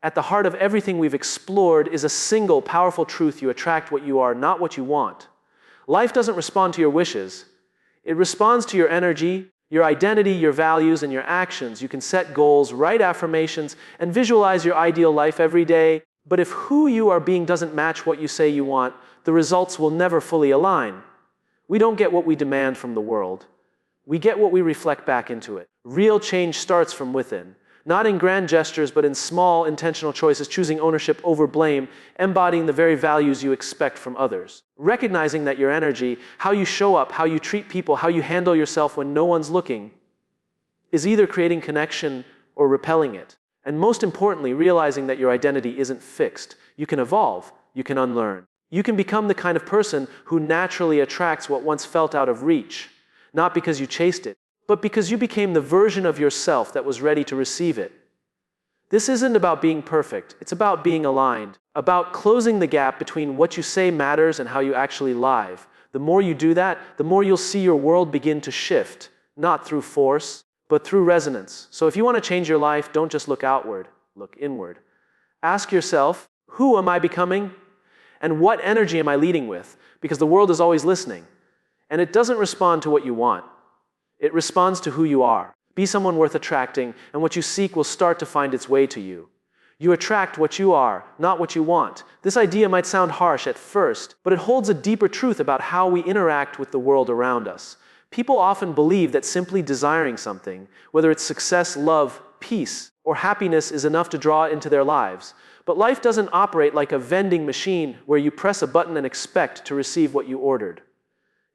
At the heart of everything we've explored is a single powerful truth: you attract what you are, not what you want. Life doesn't respond to your wishes. It responds to your energy, your identity, your values, and your actions. You can set goals, write affirmations, and visualize your ideal life every day. But if who you are being doesn't match what you say you want, the results will never fully align. We don't get what we demand from the world. We get what we reflect back into it. Real change starts from within. Not in grand gestures, but in small, intentional choices, choosing ownership over blame, embodying the very values you expect from others. Recognizing that your energy, how you show up, how you treat people, how you handle yourself when no one's looking, is either creating connection or repelling it. And most importantly, realizing that your identity isn't fixed. You can evolve, you can unlearn. You can become the kind of person who naturally attracts what once felt out of reach, not because you chased it, but because you became the version of yourself that was ready to receive it. This isn't about being perfect, it's about being aligned, about closing the gap between what you say matters and how you actually live. The more you do that, the more you'll see your world begin to shift, not through force, but through resonance. So if you want to change your life, don't just look outward, look inward. Ask yourself, who am I becoming? And what energy am I leading with? Because the world is always listening. And it doesn't respond to what you want. It responds to who you are. Be someone worth attracting, and what you seek will start to find its way to you. You attract what you are, not what you want. This idea might sound harsh at first, but it holds a deeper truth about how we interact with the world around us. People often believe that simply desiring something, whether it's success, love, peace, or happiness, is enough to draw it into their lives. But life doesn't operate like a vending machine where you press a button and expect to receive what you ordered.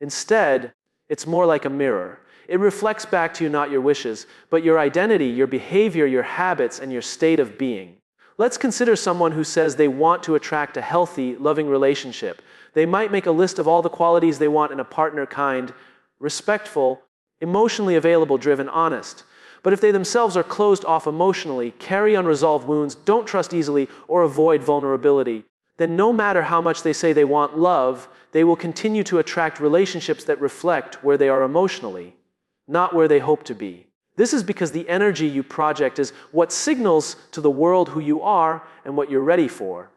Instead, it's more like a mirror. It reflects back to you not your wishes, but your identity, your behavior, your habits, and your state of being. Let's consider someone who says they want to attract a healthy, loving relationship. They might make a list of all the qualities they want in a partner: kind, respectful, emotionally available, driven, honest. But if they themselves are closed off emotionally, carry unresolved wounds, don't trust easily, or avoid vulnerability, then no matter how much they say they want love, they will continue to attract relationships that reflect where they are emotionally, not where they hope to be. This is because the energy you project is what signals to the world who you are and what you're ready for.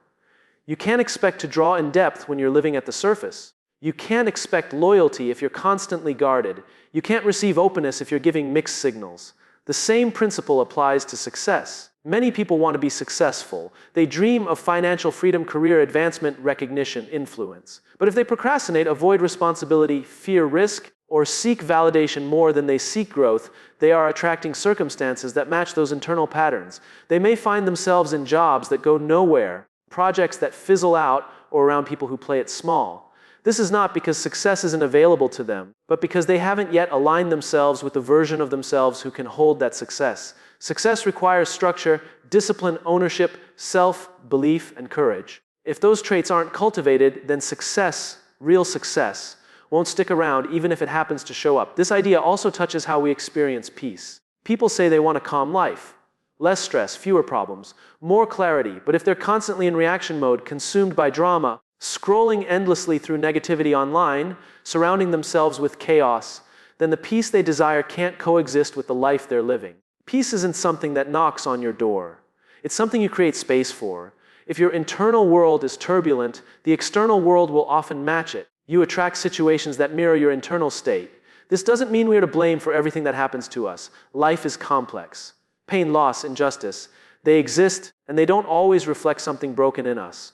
You can't expect to draw in depth when you're living at the surface. You can't expect loyalty if you're constantly guarded. You can't receive openness if you're giving mixed signals. The same principle applies to success. Many people want to be successful. They dream of financial freedom, career advancement, recognition, influence. But if they procrastinate, avoid responsibility, fear risk, or seek validation more than they seek growth, they are attracting circumstances that match those internal patterns. They may find themselves in jobs that go nowhere, projects that fizzle out, or around people who play it small. This is not because success isn't available to them, but because they haven't yet aligned themselves with the version of themselves who can hold that success. Success requires structure, discipline, ownership, self-belief, and courage. If those traits aren't cultivated, then success, real success, won't stick around even if it happens to show up. This idea also touches how we experience peace. People say they want a calm life. Less stress, fewer problems, more clarity. But if they're constantly in reaction mode, consumed by drama, scrolling endlessly through negativity online, surrounding themselves with chaos, then the peace they desire can't coexist with the life they're living. Peace isn't something that knocks on your door. It's something you create space for. If your internal world is turbulent, the external world will often match it. You attract situations that mirror your internal state. This doesn't mean we're to blame for everything that happens to us. Life is complex. Pain, loss, injustice, they exist, and they don't always reflect something broken in us.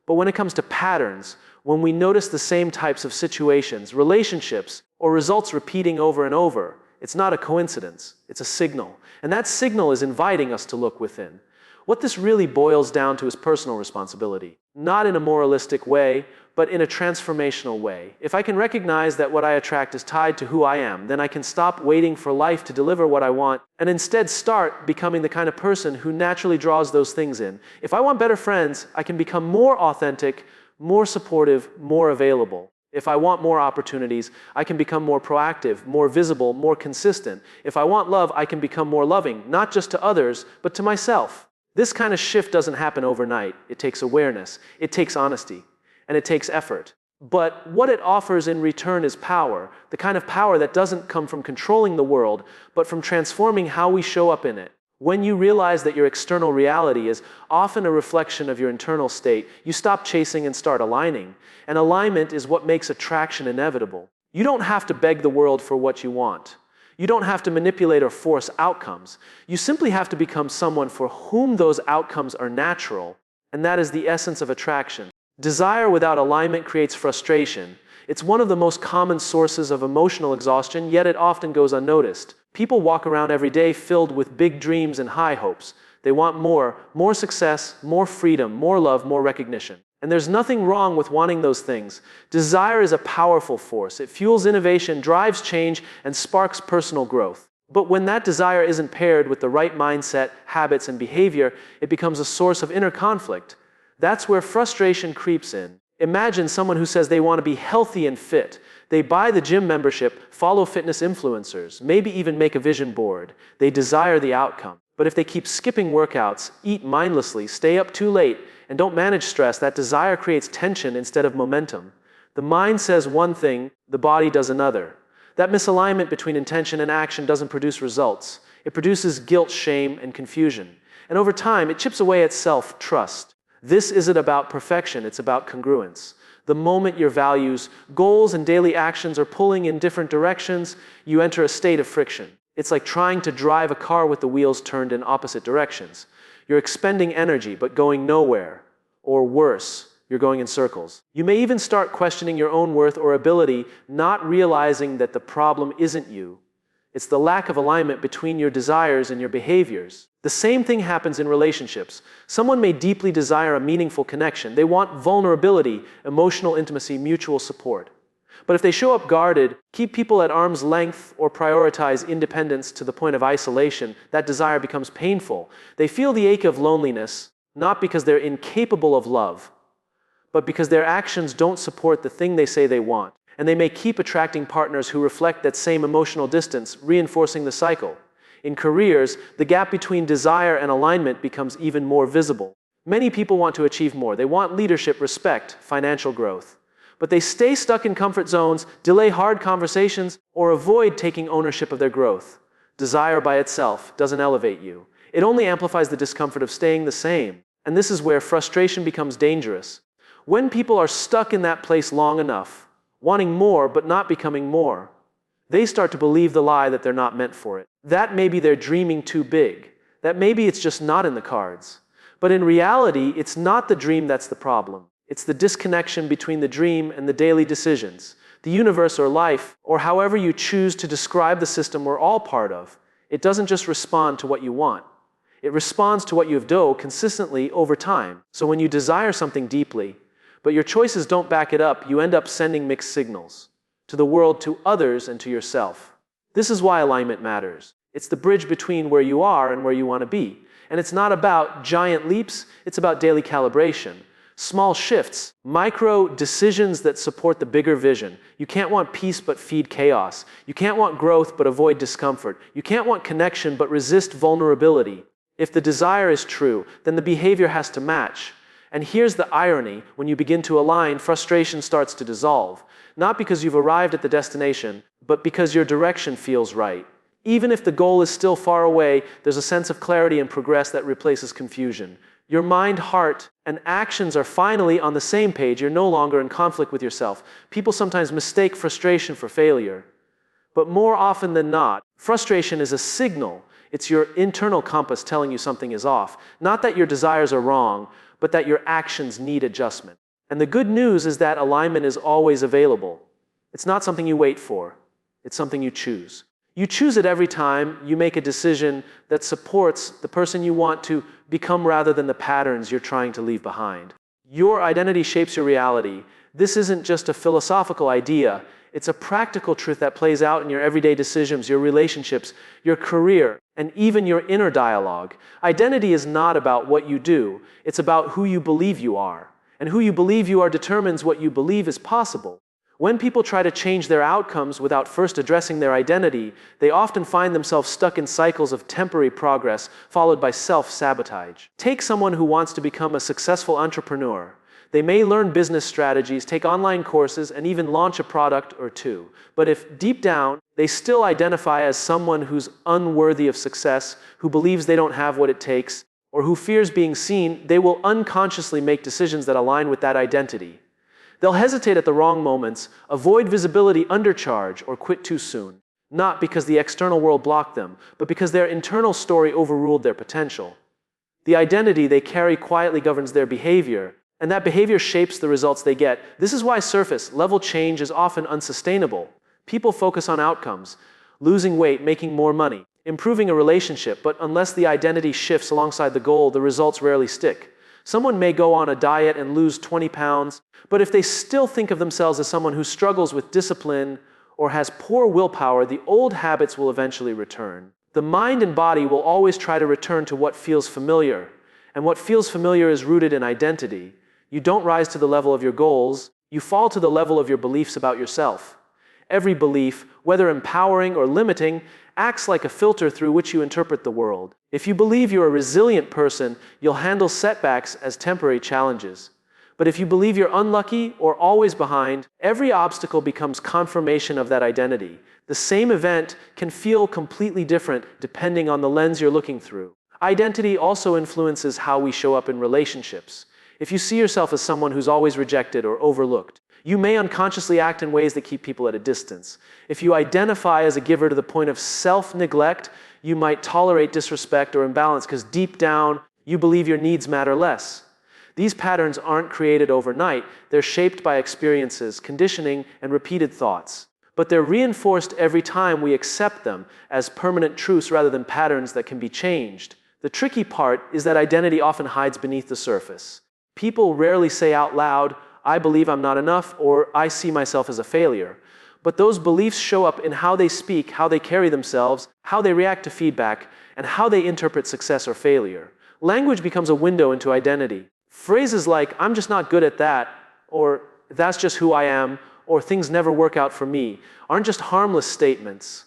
But when it comes to patterns, when we notice the same types of situations, relationships, or results repeating over and over, it's not a coincidence, it's a signal. And that signal is inviting us to look within. What this really boils down to is personal responsibility. Not in a moralistic way, but in a transformational way. If I can recognize that what I attract is tied to who I am, then I can stop waiting for life to deliver what I want and instead start becoming the kind of person who naturally draws those things in. If I want better friends, I can become more authentic, more supportive, more available. If I want more opportunities, I can become more proactive, more visible, more consistent. If I want love, I can become more loving, not just to others, but to myself. This kind of shift doesn't happen overnight. It takes awareness, it takes honesty, and it takes effort. But what it offers in return is power, the kind of power that doesn't come from controlling the world, but from transforming how we show up in it. When you realize that your external reality is often a reflection of your internal state, you stop chasing and start aligning. And alignment is what makes attraction inevitable. You don't have to beg the world for what you want. You don't have to manipulate or force outcomes. You simply have to become someone for whom those outcomes are natural, and that is the essence of attraction. Desire without alignment creates frustration. It's one of the most common sources of emotional exhaustion, yet it often goes unnoticed. People walk around every day filled with big dreams and high hopes. They want more success, more freedom, more love, more recognition. And there's nothing wrong with wanting those things. Desire is a powerful force. It fuels innovation, drives change, and sparks personal growth. But when that desire isn't paired with the right mindset, habits, and behavior, it becomes a source of inner conflict. That's where frustration creeps in. Imagine someone who says they want to be healthy and fit. They buy the gym membership, follow fitness influencers, maybe even make a vision board. They desire the outcome. But if they keep skipping workouts, eat mindlessly, stay up too late, and don't manage stress, that desire creates tension instead of momentum. The mind says one thing, the body does another. That misalignment between intention and action doesn't produce results. It produces guilt, shame, and confusion. And over time, it chips away at self-trust. This isn't about perfection, it's about congruence. The moment your values, goals, and daily actions are pulling in different directions, you enter a state of friction. It's like trying to drive a car with the wheels turned in opposite directions. You're expending energy, but going nowhere. Or worse, you're going in circles. You may even start questioning your own worth or ability, not realizing that the problem isn't you. It's the lack of alignment between your desires and your behaviors. The same thing happens in relationships. Someone may deeply desire a meaningful connection. They want vulnerability, emotional intimacy, mutual support. But if they show up guarded, keep people at arm's length, or prioritize independence to the point of isolation, that desire becomes painful. They feel the ache of loneliness, not because they're incapable of love, but because their actions don't support the thing they say they want. And they may keep attracting partners who reflect that same emotional distance, reinforcing the cycle. In careers, the gap between desire and alignment becomes even more visible. Many people want to achieve more. They want leadership, respect, financial growth. But they stay stuck in comfort zones, delay hard conversations, or avoid taking ownership of their growth. Desire by itself doesn't elevate you. It only amplifies the discomfort of staying the same. And this is where frustration becomes dangerous. When people are stuck in that place long enough, wanting more but not becoming more, they start to believe the lie that they're not meant for it. That maybe they're dreaming too big. That maybe it's just not in the cards. But in reality, it's not the dream that's the problem. It's the disconnection between the dream and the daily decisions. The universe or life, or however you choose to describe the system we're all part of, it doesn't just respond to what you want. It responds to what you've done consistently over time. So when you desire something deeply, but your choices don't back it up, you end up sending mixed signals to the world, to others, and to yourself. This is why alignment matters. It's the bridge between where you are and where you want to be. And it's not about giant leaps, it's about daily calibration. Small shifts, micro decisions that support the bigger vision. You can't want peace but feed chaos. You can't want growth but avoid discomfort. You can't want connection but resist vulnerability. If the desire is true, then the behavior has to match. And here's the irony: when you begin to align, frustration starts to dissolve. Not because you've arrived at the destination, but because your direction feels right. Even if the goal is still far away, there's a sense of clarity and progress that replaces confusion. Your mind, heart, and actions are finally on the same page. You're no longer in conflict with yourself. People sometimes mistake frustration for failure. But more often than not, frustration is a signal. It's your internal compass telling you something is off. Not that your desires are wrong, but that your actions need adjustment. And the good news is that alignment is always available. It's not something you wait for. It's something you choose. You choose it every time you make a decision that supports the person you want to become rather than the patterns you're trying to leave behind. Your identity shapes your reality. This isn't just a philosophical idea. It's a practical truth that plays out in your everyday decisions, your relationships, your career, and even your inner dialogue. Identity is not about what you do. It's about who you believe you are. And who you believe you are determines what you believe is possible. When people try to change their outcomes without first addressing their identity, they often find themselves stuck in cycles of temporary progress followed by self-sabotage. Take someone who wants to become a successful entrepreneur. They may learn business strategies, take online courses, and even launch a product or two. But if deep down, they still identify as someone who's unworthy of success, who believes they don't have what it takes, or who fears being seen, they will unconsciously make decisions that align with that identity. They'll hesitate at the wrong moments, avoid visibility, undercharge, or quit too soon. Not because the external world blocked them, but because their internal story overruled their potential. The identity they carry quietly governs their behavior, and that behavior shapes the results they get. This is why surface-level change is often unsustainable. People focus on outcomes, losing weight, making more money, improving a relationship, but unless the identity shifts alongside the goal, the results rarely stick. Someone may go on a diet and lose 20 pounds, but if they still think of themselves as someone who struggles with discipline or has poor willpower, the old habits will eventually return. The mind and body will always try to return to what feels familiar, and what feels familiar is rooted in identity. You don't rise to the level of your goals, you fall to the level of your beliefs about yourself. Every belief, whether empowering or limiting, acts like a filter through which you interpret the world. If you believe you're a resilient person, you'll handle setbacks as temporary challenges. But if you believe you're unlucky or always behind, every obstacle becomes confirmation of that identity. The same event can feel completely different depending on the lens you're looking through. Identity also influences how we show up in relationships. If you see yourself as someone who's always rejected or overlooked, you may unconsciously act in ways that keep people at a distance. If you identify as a giver to the point of self-neglect, you might tolerate disrespect or imbalance because deep down, you believe your needs matter less. These patterns aren't created overnight. They're shaped by experiences, conditioning, and repeated thoughts. But they're reinforced every time we accept them as permanent truths rather than patterns that can be changed. The tricky part is that identity often hides beneath the surface. People rarely say out loud, "I believe I'm not enough," or "I see myself as a failure." But those beliefs show up in how they speak, how they carry themselves, how they react to feedback, and how they interpret success or failure. Language becomes a window into identity. Phrases like, "I'm just not good at that," or "that's just who I am," or "things never work out for me," aren't just harmless statements.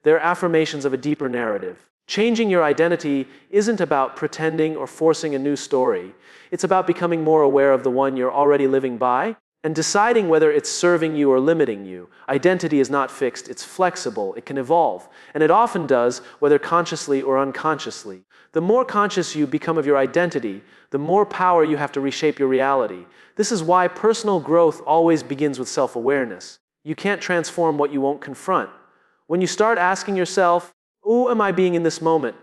They're affirmations of a deeper narrative. Changing your identity isn't about pretending or forcing a new story. It's about becoming more aware of the one you're already living by and deciding whether it's serving you or limiting you. Identity is not fixed, it's flexible, it can evolve, and it often does, whether consciously or unconsciously. The more conscious you become of your identity, the more power you have to reshape your reality. This is why personal growth always begins with self-awareness. You can't transform what you won't confront. When you start asking yourself, "Who am I being in this moment?"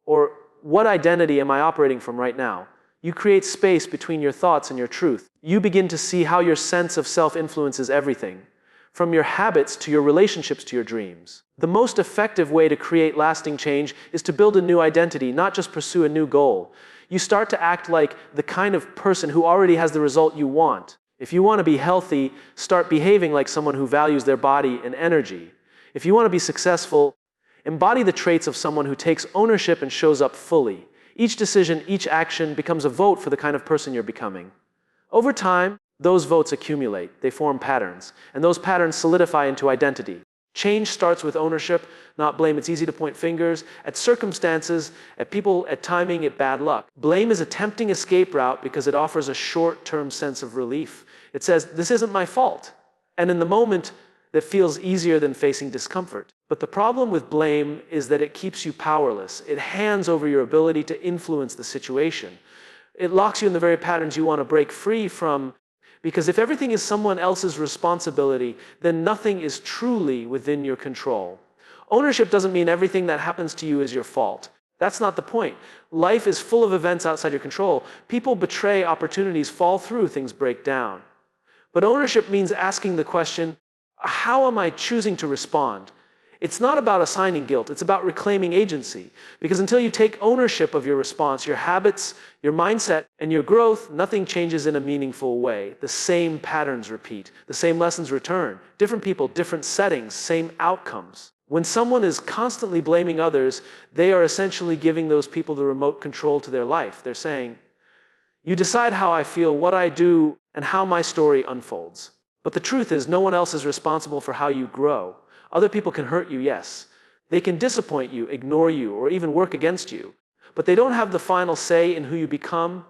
or "What identity am I operating from right now?" you create space between your thoughts and your truth. You begin to see how your sense of self influences everything, from your habits to your relationships to your dreams. The most effective way to create lasting change is to build a new identity, not just pursue a new goal. You start to act like the kind of person who already has the result you want. If you want to be healthy, start behaving like someone who values their body and energy. If you want to be successful, embody the traits of someone who takes ownership and shows up fully. Each decision, each action becomes a vote for the kind of person you're becoming. Over time, those votes accumulate, they form patterns, and those patterns solidify into identity. Change starts with ownership, not blame. It's easy to point fingers at circumstances, at people, at timing, at bad luck. Blame is a tempting escape route because it offers a short-term sense of relief. It says, "This isn't my fault." And in the moment, that feels easier than facing discomfort. But the problem with blame is that it keeps you powerless. It hands over your ability to influence the situation. It locks you in the very patterns you want to break free from, because if everything is someone else's responsibility, then nothing is truly within your control. Ownership doesn't mean everything that happens to you is your fault. That's not the point. Life is full of events outside your control. People betray opportunities, fall through, things break down. But ownership means asking the question, how am I choosing to respond? It's not about assigning guilt, it's about reclaiming agency. Because until you take ownership of your response, your habits, your mindset, and your growth, nothing changes in a meaningful way. The same patterns repeat, the same lessons return. Different people, different settings, same outcomes. When someone is constantly blaming others, they are essentially giving those people the remote control to their life. They're saying, "You decide how I feel, what I do, and how my story unfolds." But the truth is, no one else is responsible for how you grow. Other people can hurt you, yes. They can disappoint you, ignore you, or even work against you. But they don't have the final say in who you become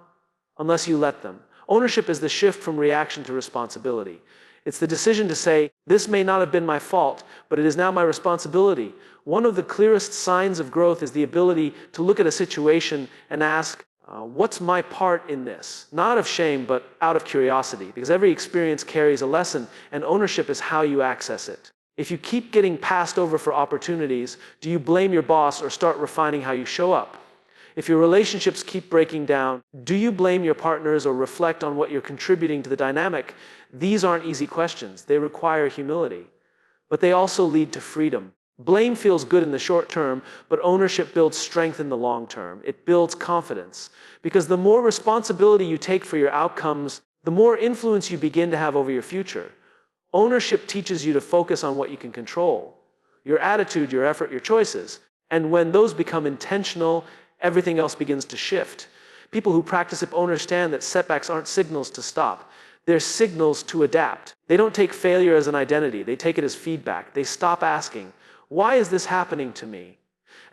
unless you let them. Ownership is the shift from reaction to responsibility. It's the decision to say, this may not have been my fault, but it is now my responsibility. One of the clearest signs of growth is the ability to look at a situation and ask, what's my part in this? Not out of shame, but out of curiosity, because every experience carries a lesson, and ownership is how you access it. If you keep getting passed over for opportunities, do you blame your boss or start refining how you show up? If your relationships keep breaking down, do you blame your partners or reflect on what you're contributing to the dynamic? These aren't easy questions. They require humility, but they also lead to freedom. Blame feels good in the short term, but ownership builds strength in the long term. It builds confidence, because the more responsibility you take for your outcomes, the more influence you begin to have over your future. Ownership teaches you to focus on what you can control, your attitude, your effort, your choices. And when those become intentional, everything else begins to shift. People who practice it understand that setbacks aren't signals to stop. They're signals to adapt. They don't take failure as an identity. They take it as feedback. They stop asking, why is this happening to me?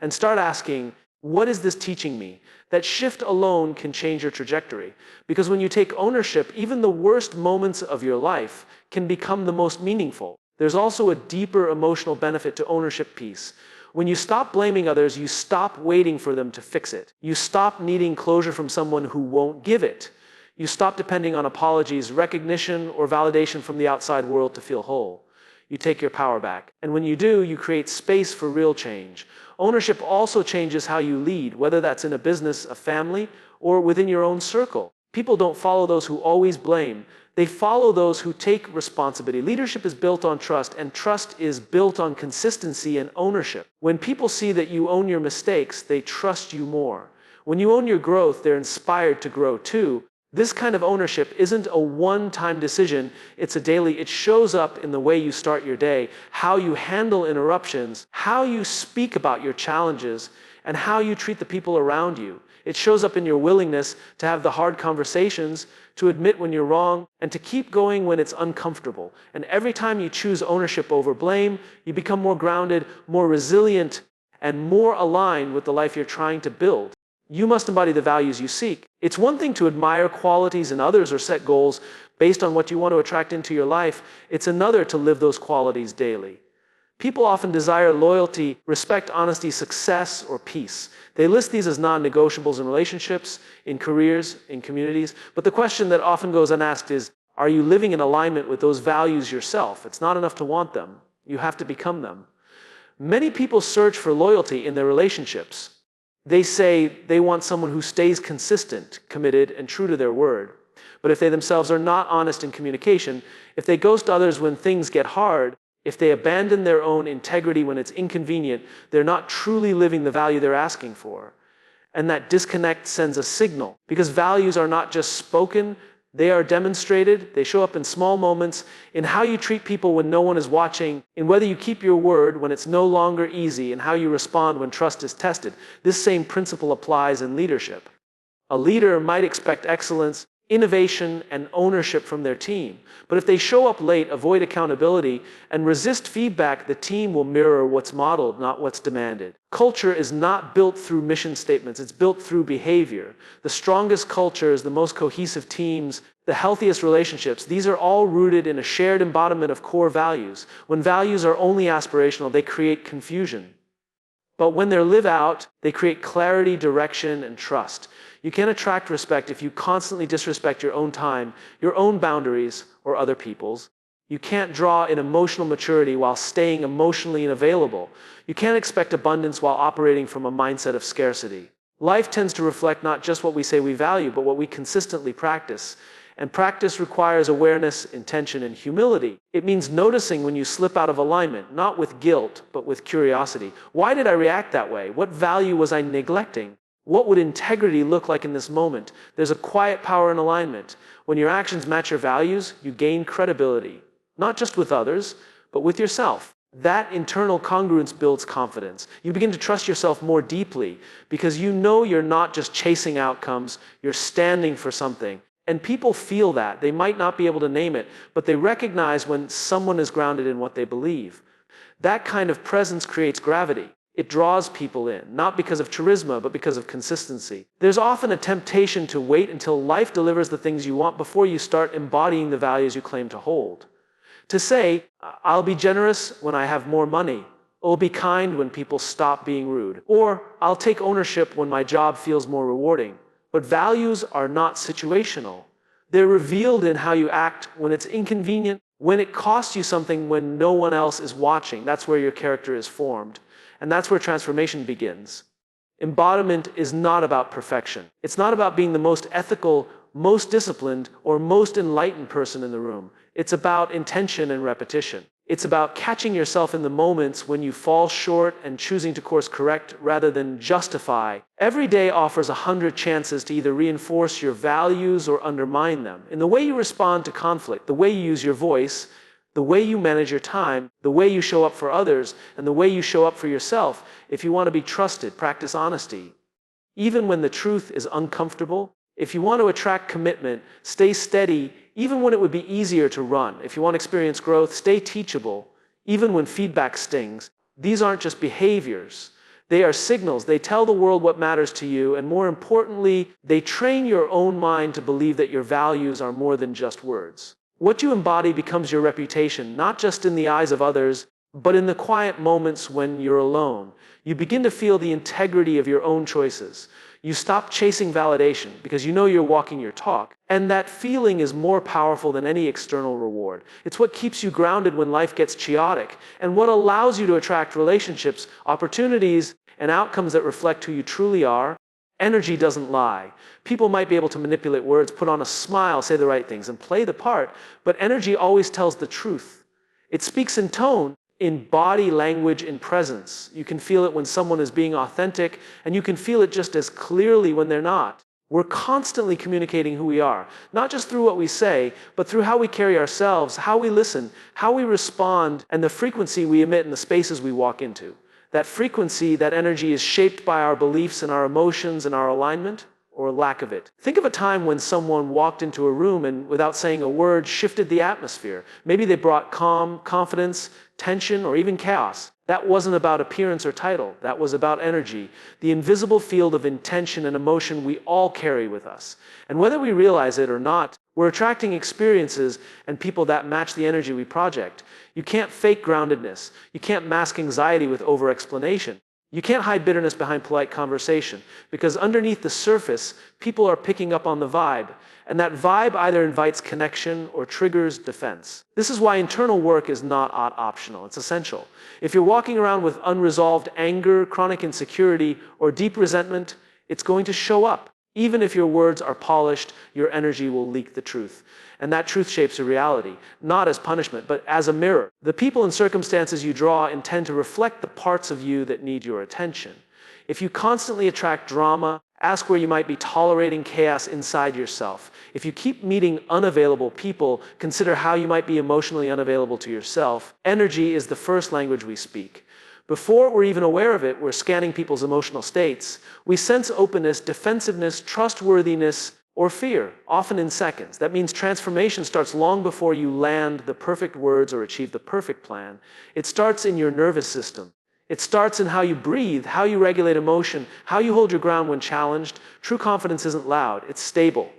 And start asking, what is this teaching me? That shift alone can change your trajectory. Because when you take ownership, even the worst moments of your life can become the most meaningful. There's also a deeper emotional benefit to ownership piece. When you stop blaming others, you stop waiting for them to fix it. You stop needing closure from someone who won't give it. You stop depending on apologies, recognition, or validation from the outside world to feel whole. You take your power back. And when you do, you create space for real change. Ownership also changes how you lead, whether that's in a business, a family, or within your own circle. People don't follow those who always blame. They follow those who take responsibility. Leadership is built on trust, and trust is built on consistency and ownership. When people see that you own your mistakes, they trust you more. When you own your growth, they're inspired to grow too. This kind of ownership isn't a one-time decision, it's a daily. It shows up in the way you start your day, how you handle interruptions, how you speak about your challenges, and how you treat the people around you. It shows up in your willingness to have the hard conversations, to admit when you're wrong, and to keep going when it's uncomfortable. And every time you choose ownership over blame, you become more grounded, more resilient, and more aligned with the life you're trying to build. You must embody the values you seek. It's one thing to admire qualities in others or set goals based on what you want to attract into your life. It's another to live those qualities daily. People often desire loyalty, respect, honesty, success, or peace. They list these as non-negotiables in relationships, in careers, in communities. But the question that often goes unasked is, are you living in alignment with those values yourself? It's not enough to want them. You have to become them. Many people search for loyalty in their relationships. They say they want someone who stays consistent, committed, and true to their word. But if they themselves are not honest in communication, if they ghost others when things get hard, if they abandon their own integrity when it's inconvenient, they're not truly living the value they're asking for. And that disconnect sends a signal, because values are not just spoken, they are demonstrated. They show up in small moments, in how you treat people when no one is watching, in whether you keep your word when it's no longer easy, and how you respond when trust is tested. This same principle applies in leadership. A leader might expect excellence, innovation, and ownership from their team. But if they show up late, avoid accountability, and resist feedback, the team will mirror what's modeled, not what's demanded. Culture is not built through mission statements, it's built through behavior. The strongest cultures, the most cohesive teams, the healthiest relationships, these are all rooted in a shared embodiment of core values. When values are only aspirational, they create confusion. But when they're lived out, they create clarity, direction, and trust. You can't attract respect if you constantly disrespect your own time, your own boundaries, or other people's. You can't draw in emotional maturity while staying emotionally unavailable. You can't expect abundance while operating from a mindset of scarcity. Life tends to reflect not just what we say we value, but what we consistently practice. And practice requires awareness, intention, and humility. It means noticing when you slip out of alignment, not with guilt, but with curiosity. Why did I react that way? What value was I neglecting? What would integrity look like in this moment? There's a quiet power in alignment. When your actions match your values, you gain credibility, not just with others, but with yourself. That internal congruence builds confidence. You begin to trust yourself more deeply because you know you're not just chasing outcomes, you're standing for something. And people feel that. They might not be able to name it, but they recognize when someone is grounded in what they believe. That kind of presence creates gravity. It draws people in, not because of charisma, but because of consistency. There's often a temptation to wait until life delivers the things you want before you start embodying the values you claim to hold. To say, I'll be generous when I have more money, I'll be kind when people stop being rude, or I'll take ownership when my job feels more rewarding. But values are not situational. They're revealed in how you act when it's inconvenient, when it costs you something when no one else is watching. That's where your character is formed. And that's where transformation begins. Embodiment is not about perfection. It's not about being the most ethical, most disciplined, or most enlightened person in the room. It's about intention and repetition. It's about catching yourself in the moments when you fall short and choosing to course correct rather than justify. Every day offers 100 chances to either reinforce your values or undermine them. In the way you respond to conflict, the way you use your voice, the way you manage your time, the way you show up for others, and the way you show up for yourself. If you want to be trusted, practice honesty. Even when the truth is uncomfortable, if you want to attract commitment, stay steady, even when it would be easier to run. If you want to experience growth, stay teachable, even when feedback stings. These aren't just behaviors. They are signals. They tell the world what matters to you, and more importantly, they train your own mind to believe that your values are more than just words. What you embody becomes your reputation, not just in the eyes of others, but in the quiet moments when you're alone. You begin to feel the integrity of your own choices. You stop chasing validation because you know you're walking your talk. And that feeling is more powerful than any external reward. It's what keeps you grounded when life gets chaotic, and what allows you to attract relationships, opportunities, and outcomes that reflect who you truly are. Energy doesn't lie. People might be able to manipulate words, put on a smile, say the right things, and play the part, but energy always tells the truth. It speaks in tone, in body language, in presence. You can feel it when someone is being authentic, and you can feel it just as clearly when they're not. We're constantly communicating who we are, not just through what we say, but through how we carry ourselves, how we listen, how we respond, and the frequency we emit in the spaces we walk into. That frequency, that energy is shaped by our beliefs and our emotions and our alignment, or lack of it. Think of a time when someone walked into a room and, without saying a word, shifted the atmosphere. Maybe they brought calm, confidence, tension, or even chaos. That wasn't about appearance or title. That was about energy, the invisible field of intention and emotion we all carry with us. And whether we realize it or not, we're attracting experiences and people that match the energy we project. You can't fake groundedness. You can't mask anxiety with over-explanation. You can't hide bitterness behind polite conversation, because underneath the surface, people are picking up on the vibe, and that vibe either invites connection or triggers defense. This is why internal work is not optional, it's essential. If you're walking around with unresolved anger, chronic insecurity, or deep resentment, it's going to show up. Even if your words are polished, your energy will leak the truth. And that truth shapes your reality, not as punishment, but as a mirror. The people and circumstances you draw intend to reflect the parts of you that need your attention. If you constantly attract drama, ask where you might be tolerating chaos inside yourself. If you keep meeting unavailable people, consider how you might be emotionally unavailable to yourself. Energy is the first language we speak. Before we're even aware of it, we're scanning people's emotional states. We sense openness, defensiveness, trustworthiness, or fear, often in seconds. That means transformation starts long before you land the perfect words or achieve the perfect plan. It starts in your nervous system. It starts in how you breathe, how you regulate emotion, how you hold your ground when challenged. True confidence isn't loud, it's stable.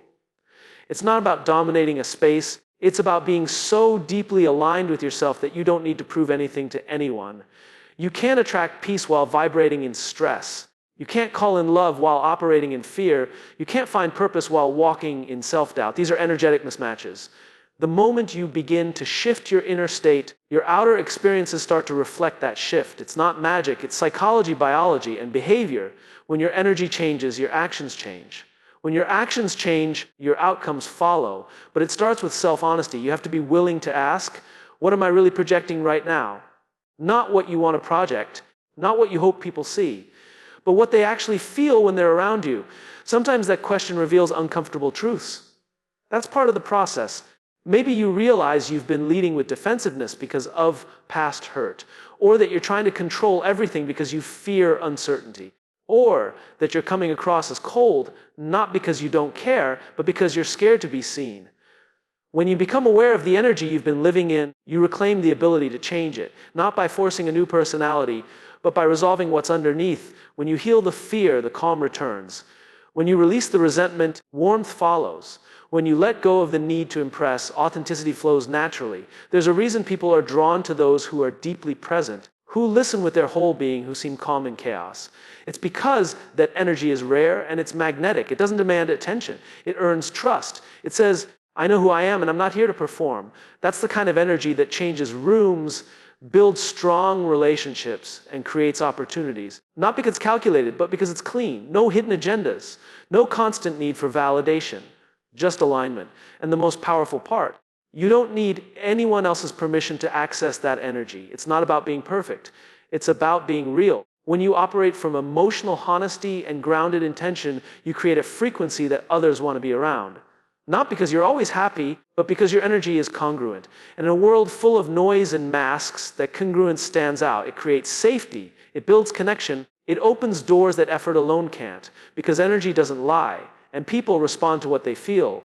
It's not about dominating a space. It's about being so deeply aligned with yourself that you don't need to prove anything to anyone. You can't attract peace while vibrating in stress. You can't call in love while operating in fear. You can't find purpose while walking in self-doubt. These are energetic mismatches. The moment you begin to shift your inner state, your outer experiences start to reflect that shift. It's not magic, it's psychology, biology, and behavior. When your energy changes, your actions change. When your actions change, your outcomes follow. But it starts with self-honesty. You have to be willing to ask, what am I really projecting right now? Not what you want to project, not what you hope people see, but what they actually feel when they're around you. Sometimes that question reveals uncomfortable truths. That's part of the process. Maybe you realize you've been leading with defensiveness because of past hurt, or that you're trying to control everything because you fear uncertainty, or that you're coming across as cold, not because you don't care, but because you're scared to be seen. When you become aware of the energy you've been living in, you reclaim the ability to change it, not by forcing a new personality, but by resolving what's underneath. When you heal the fear, the calm returns. When you release the resentment, warmth follows. When you let go of the need to impress, authenticity flows naturally. There's a reason people are drawn to those who are deeply present, who listen with their whole being, who seem calm in chaos. It's because that energy is rare and it's magnetic. It doesn't demand attention. It earns trust. It says, I know who I am and I'm not here to perform. That's the kind of energy that changes rooms, builds strong relationships, and creates opportunities. Not because it's calculated, but because it's clean. No hidden agendas. No constant need for validation. Just alignment. And the most powerful part, you don't need anyone else's permission to access that energy. It's not about being perfect. It's about being real. When you operate from emotional honesty and grounded intention, you create a frequency that others want to be around. Not because you're always happy, but because your energy is congruent. And in a world full of noise and masks, that congruence stands out. It creates safety. It builds connection. It opens doors that effort alone can't, because energy doesn't lie, and people respond to what they feel.